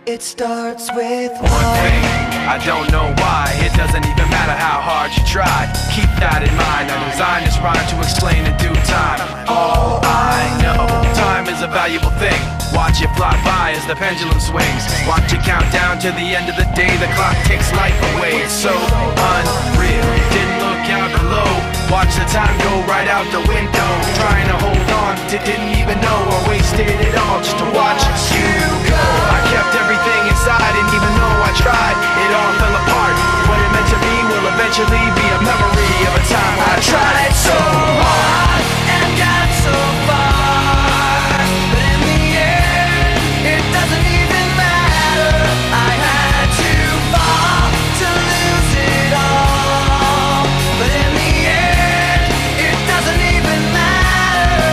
It starts with one thing, I don't know why. It doesn't even matter how hard you try. Keep that in mind. I designed this rhyme to explain in due time. All I know, time is a valuable thing. Watch it fly by as the pendulum swings. Watch it count down to the end of the day. The clock takes life away. It's so unreal. Didn't look out below. Watch the time go right out the window. Trying to hold on to didn't even know I wasted it all just to watch you go. I kept everything inside, and even though I tried, it all fell apart. What it meant to be will eventually be a memory of a time I tried so hard and got so far, but in the end, it doesn't even matter. I had to fall to lose it all, but in the end, it doesn't even matter.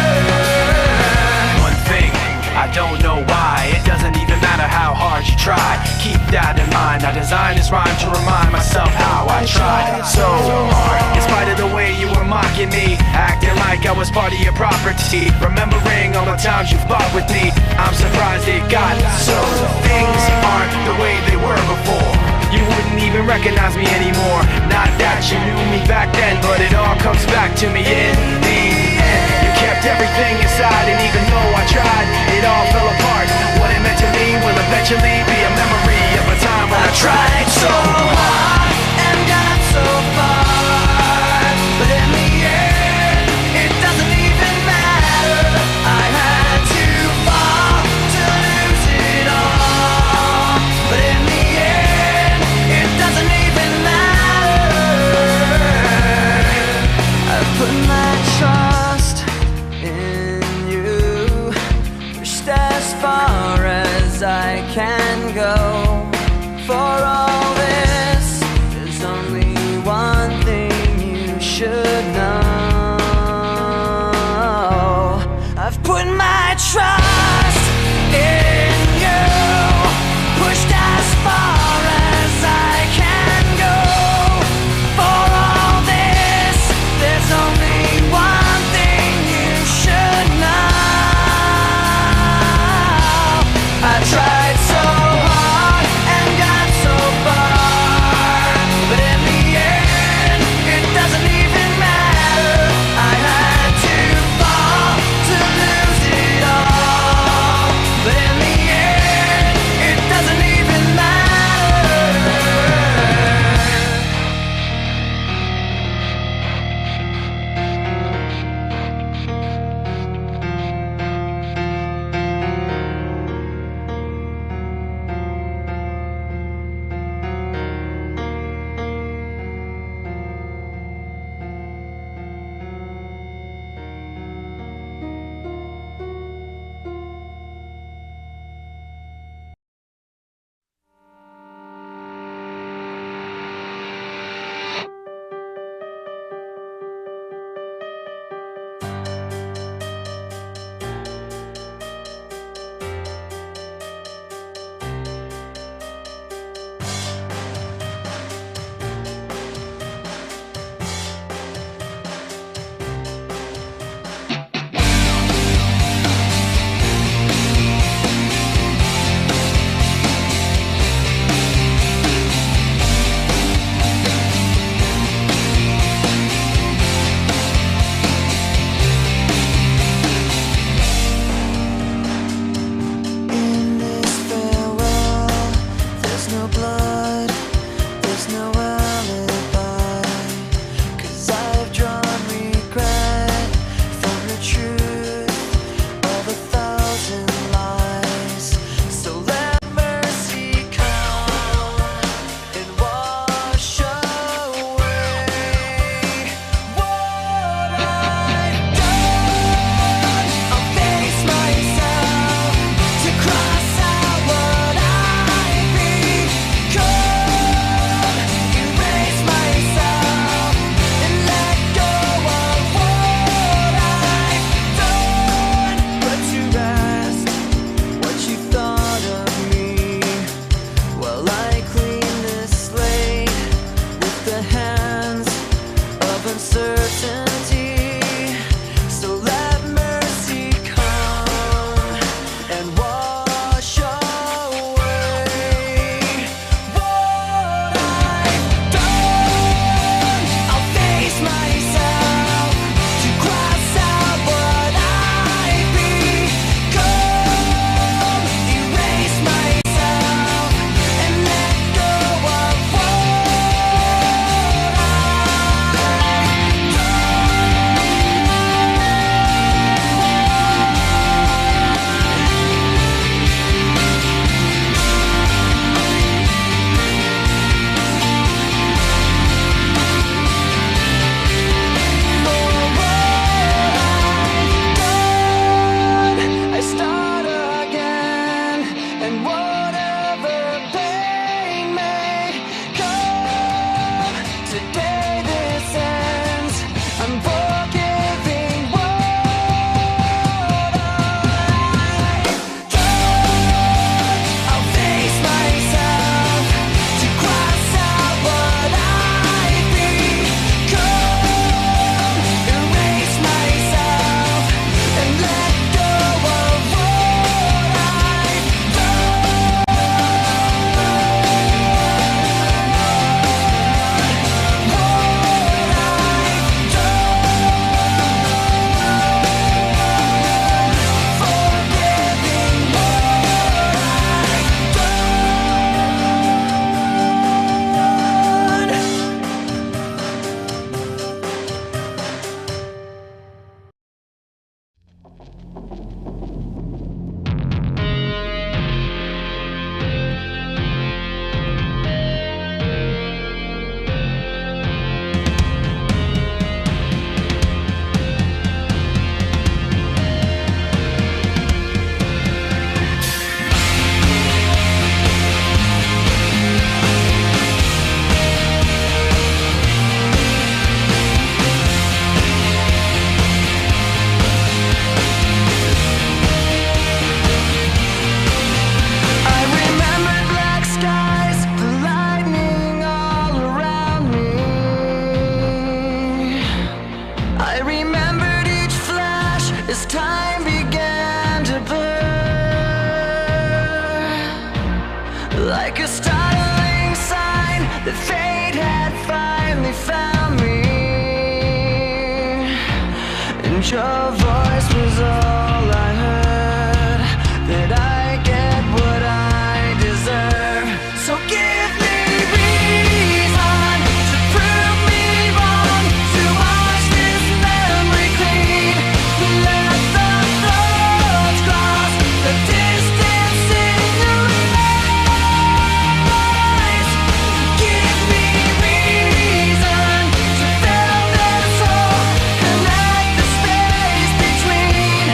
One thing, I don't know why. It doesn't even matter how hard you try. Keep that in mind. I designed this rhyme to remind myself how I tried so hard. In spite of the way you were mocking me, acting like I was part of your property, remembering all the times you fought with me, I'm surprised it got so. Things aren't the way they were before. You wouldn't even recognize me anymore. Not that you knew me back then, but it all comes back to me in the end. You kept everything inside, and even though I tried, it all fell apart. What it meant to me will eventually be a memory of a time when I tried so hard and got so far, but in the end, it doesn't even matter. I had to fall to lose it all, but in the end, it doesn't even matter. I've put my trust in you, pushed as far as I can go. For all this, there's only one thing you should know. I've put my trust in you, pushed as far as I can go. For all this, there's only one thing you should know. I tried so hard and got so far, but in the end, it doesn't even matter. I had to fall to lose it all. time began to blur, like a startling sign that fate had finally found me, and your voice was all I heard, that I get what I deserve. So give me reason to prove me wrong, to wash this memory clean, let the thoughts cross the distance in your eyes. Give me reason to fill this hole, connect the space between,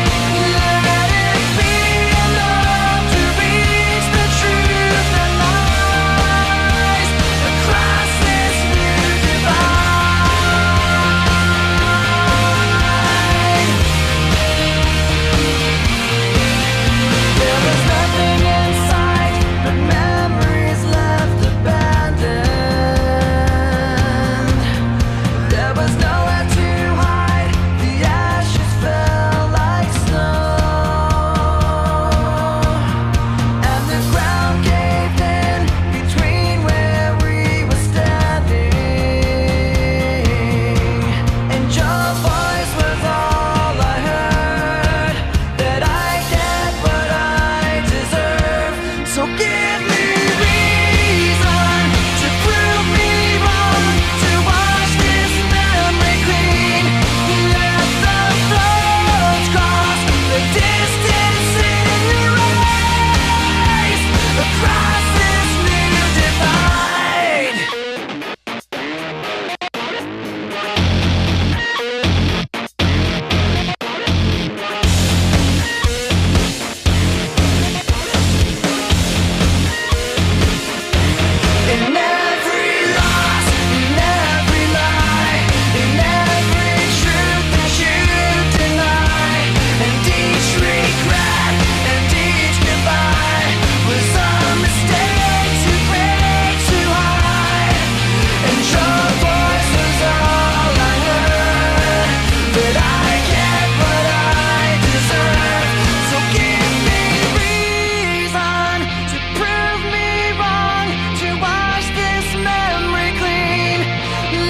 let it be enough to reach the truth that lies across this new divide. There was nothing in sight but memories left abandoned. There was nowhere to hide, the ashes fell like snow, and the ground caved in between where we were standing, and your voice was all I heard, that I get what I deserve. So give me reason to prove me wrong, to wash this memory clean, let the thoughts cross the distance in your eyes across this new divide. In every loss, in every lie, in every truth that you deny, and each regret and each goodbye was a mistake to break too high, and your voice was all I heard, that I get what I deserve. So give me reason to prove me wrong, to wash this memory clean,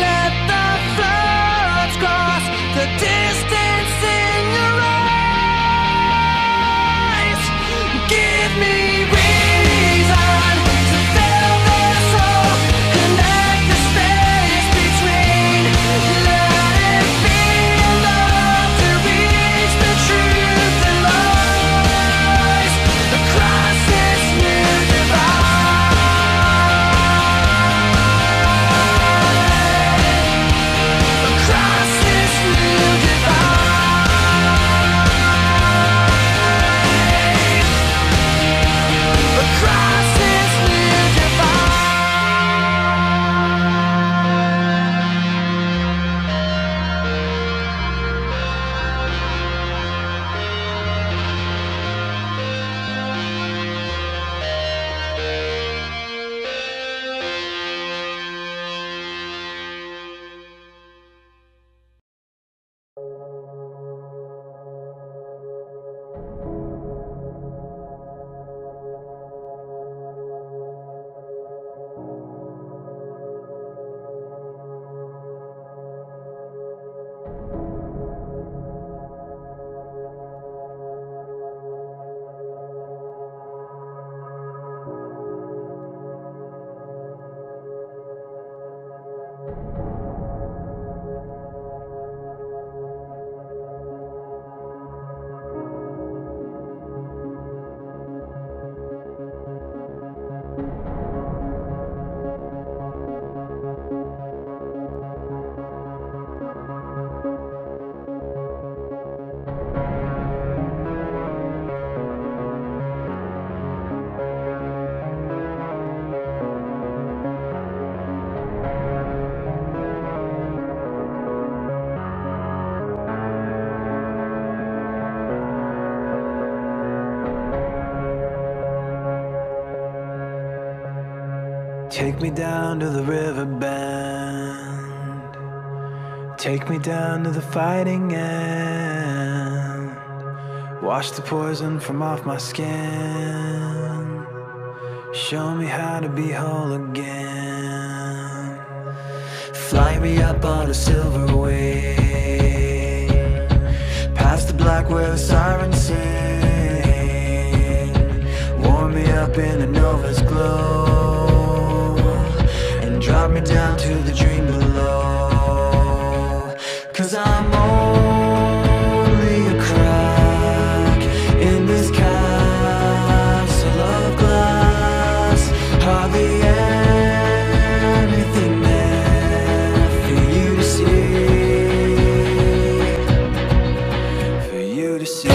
let the floods cross the distance in your eyes. Give me reason to fill this hole, connect the space between, let it be enough to reach the truth that lies across this new divide, across this new divide, across this new divide. Take me down to the river bend. Take me down to the fighting end. Wash the poison from off my skin. Show me how to be whole again. Fly me up on a silver wing, past the black where the sirens sing. Warm me up in the nova's glow, and drop me down to the dream below. 'Cause I'm only a crack in this castle of glass. Hardly anything there for you to see, for you to see.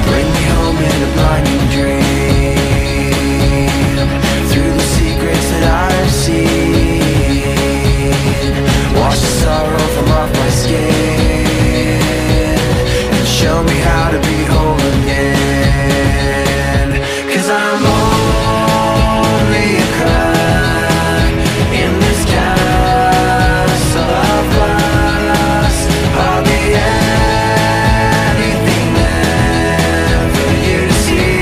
Bring me home in a blinding dream, through the secrets that I've seen. Wash the sorrow from off my skin, and show me how to be whole again. 'Cause I'm only a crack in this castle of glass. Hardly anything there for you to see,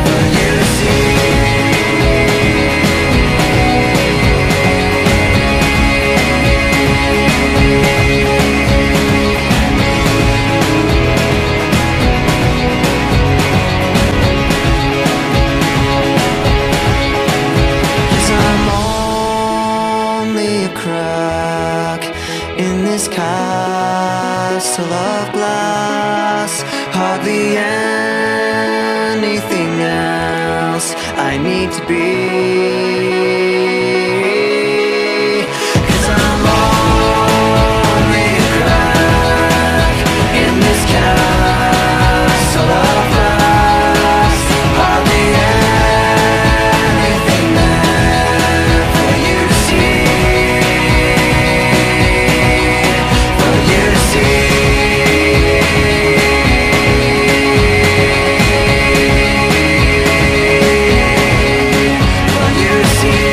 for you to see. Cause I'm only a crack in this castle of glass. Hardly anything else I need to be. 'Cause I'm only a crack in this castle of glass. Hardly anything there for you to see, for you to see. For you to see.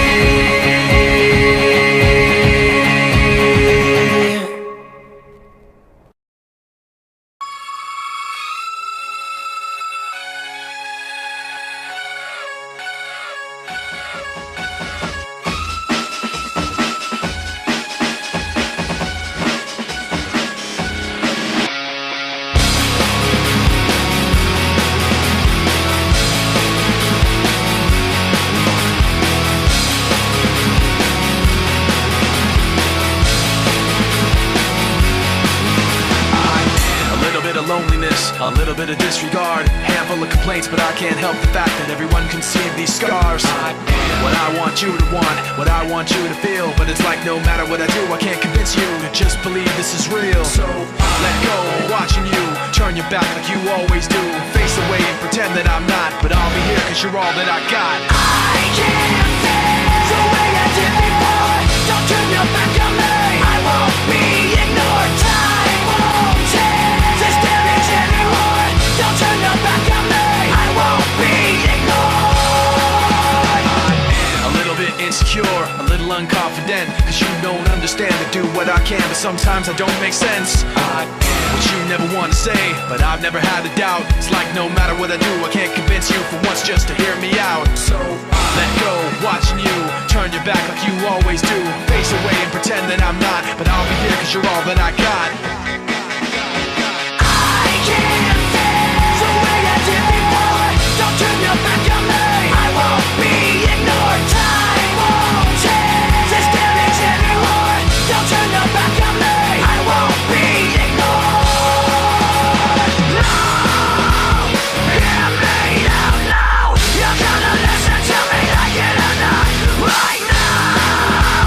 A little bit of loneliness, a little bit of disregard, handful of complaints, but I can't help the fact that everyone can see these scars. What I want you to want, what I want you to feel, but it's like no matter what I do, I can't convince you to just believe this is real. So let go, watching you turn your back like you always do, face away and pretend that I'm not, but I'll be here 'cause you're all that I got. I can't feel the way I did before. Don't turn your back on me, I won't be ignored. Time won't change this damage anymore. Don't turn your back on me, I won't be ignored. A little bit insecure, a little unconfident, 'cause you don't understand to do what I can, but sometimes I don't make sense. What you never want to say, but I've never had a doubt. It's like no matter what I do, I can't convince you for once just to hear me out. So let go, watching you turn your back like you always do, face away and pretend that I'm not, but I'll be here 'cause you're all that I got. I can't feel the way I did before. Don't turn your back on me, I won't be ignored. Time won't change this damage anymore. Don't turn your back on me, I won't be ignored. No, hear me out now. You're gonna listen to me like it or not. Right now,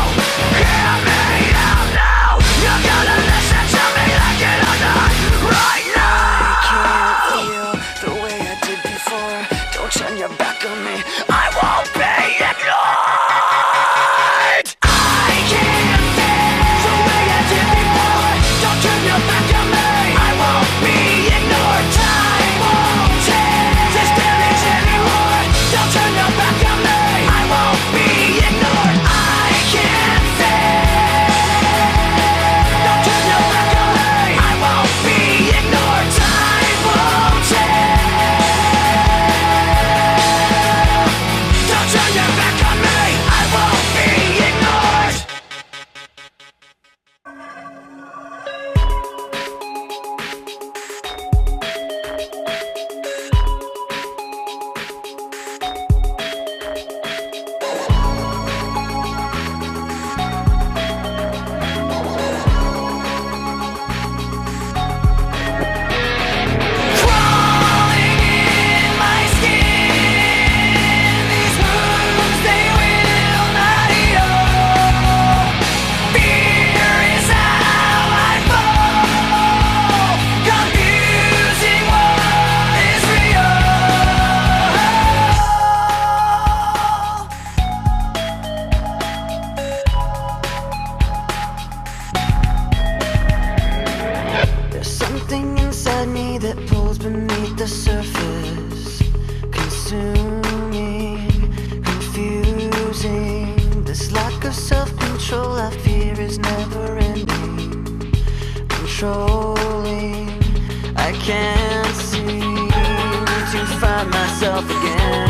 hear me out now. You're gonna listen to me like it or not. Right now. I can't feel the way I did before. Don't turn your back on me, I won't be ignored. I can't feel the way I did before. Don't turn your back on me, I won't be ignored. Time won't change this damage anymore. Don't turn your back on me, controlling. I can't seem to find myself again.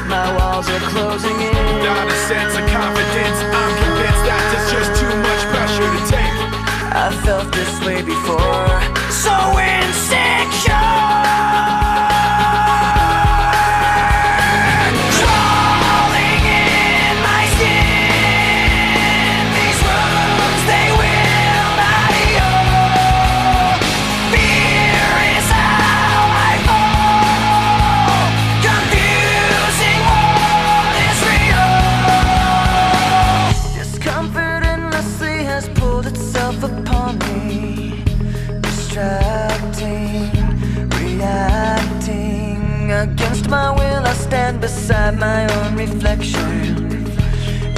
My walls are closing in. Not a sense of confidence. I'm convinced that there's just too much pressure to take. I felt this way before, so insecure. Crawling in my skin. These wounds, they will not heal. Fear is how I fall. Confusing what is real. Discomfort endlessly has pulled itself upon me, distracting, reacting. Against my will, I stand beside my own reflection.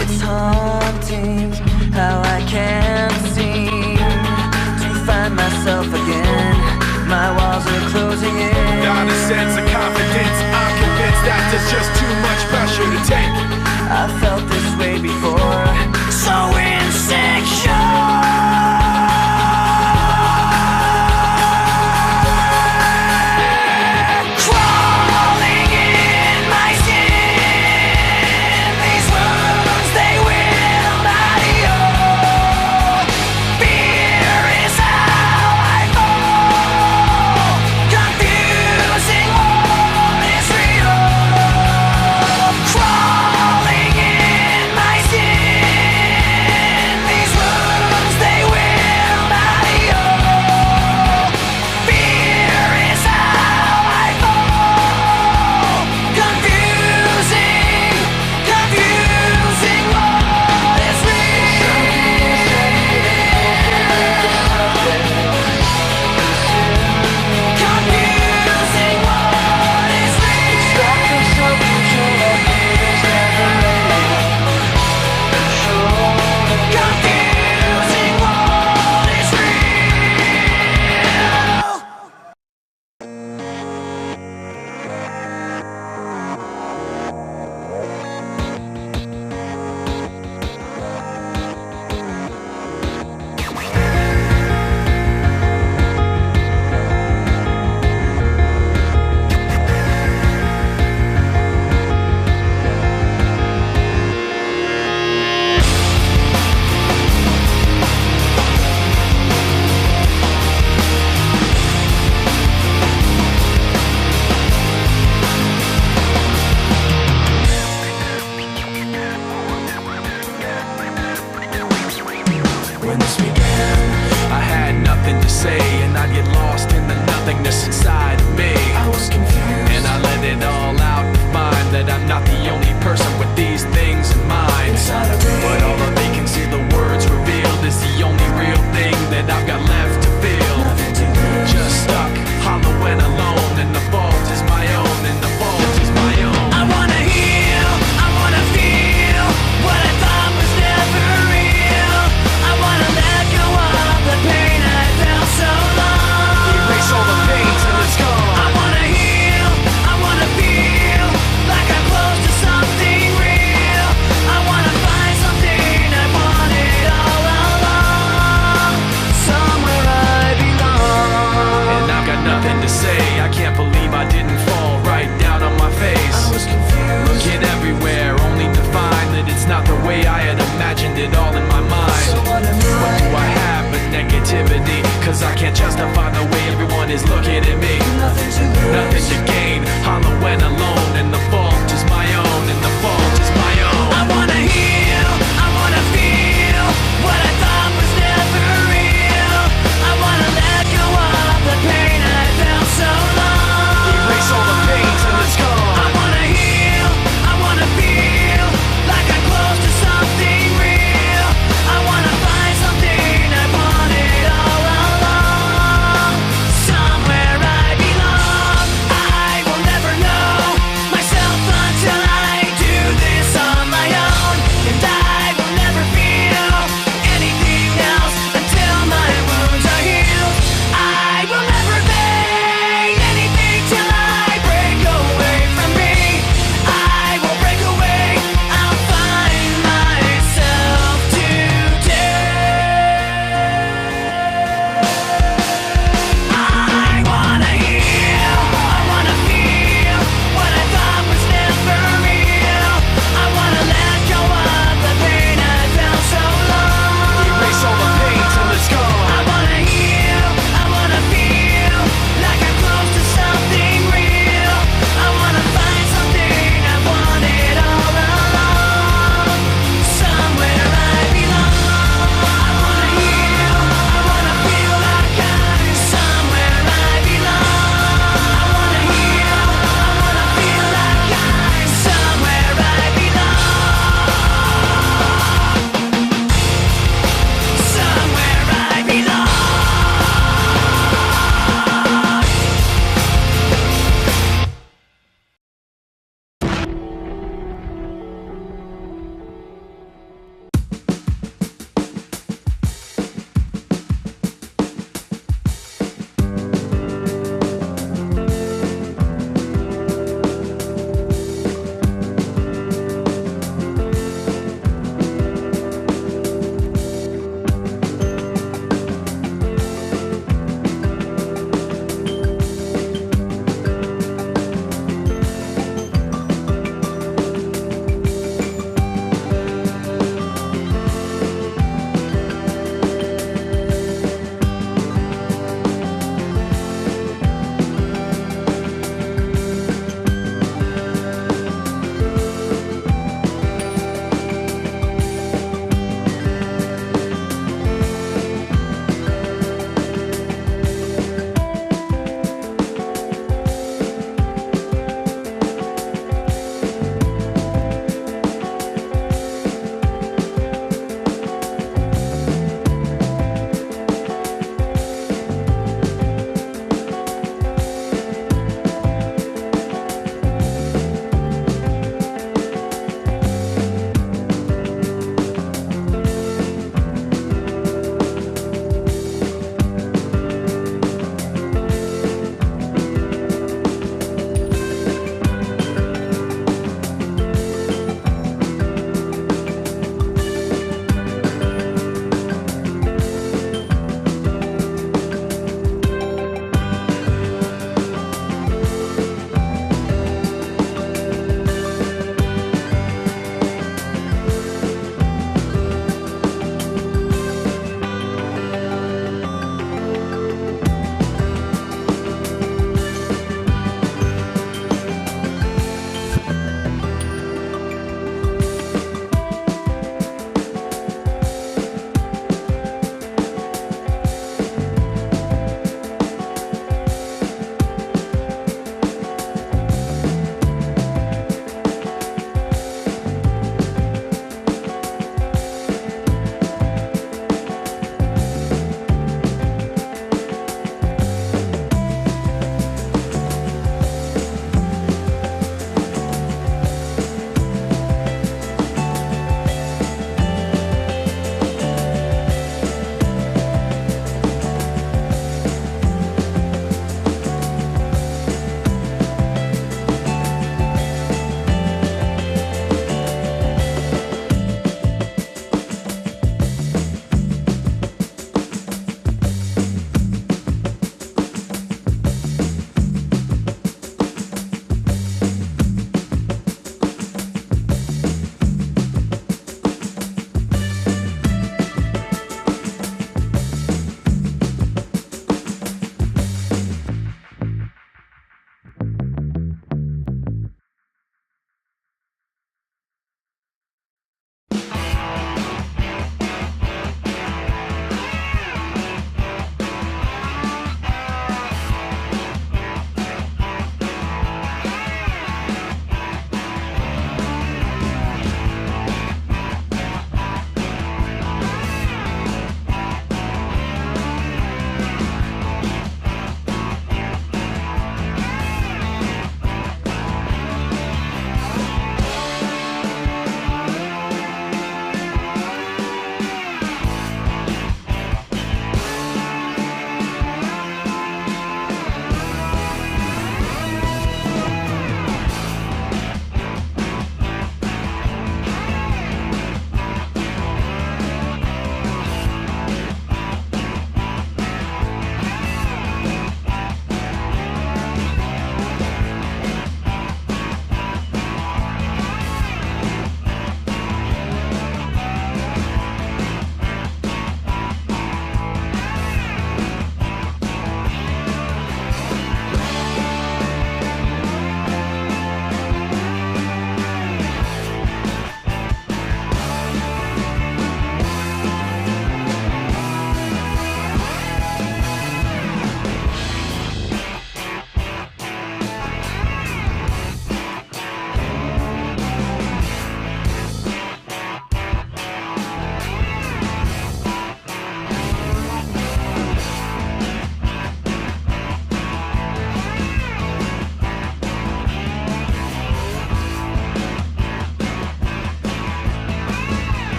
It's haunting how I can't seem to find myself again. My walls are closing in. Not a sense of confidence.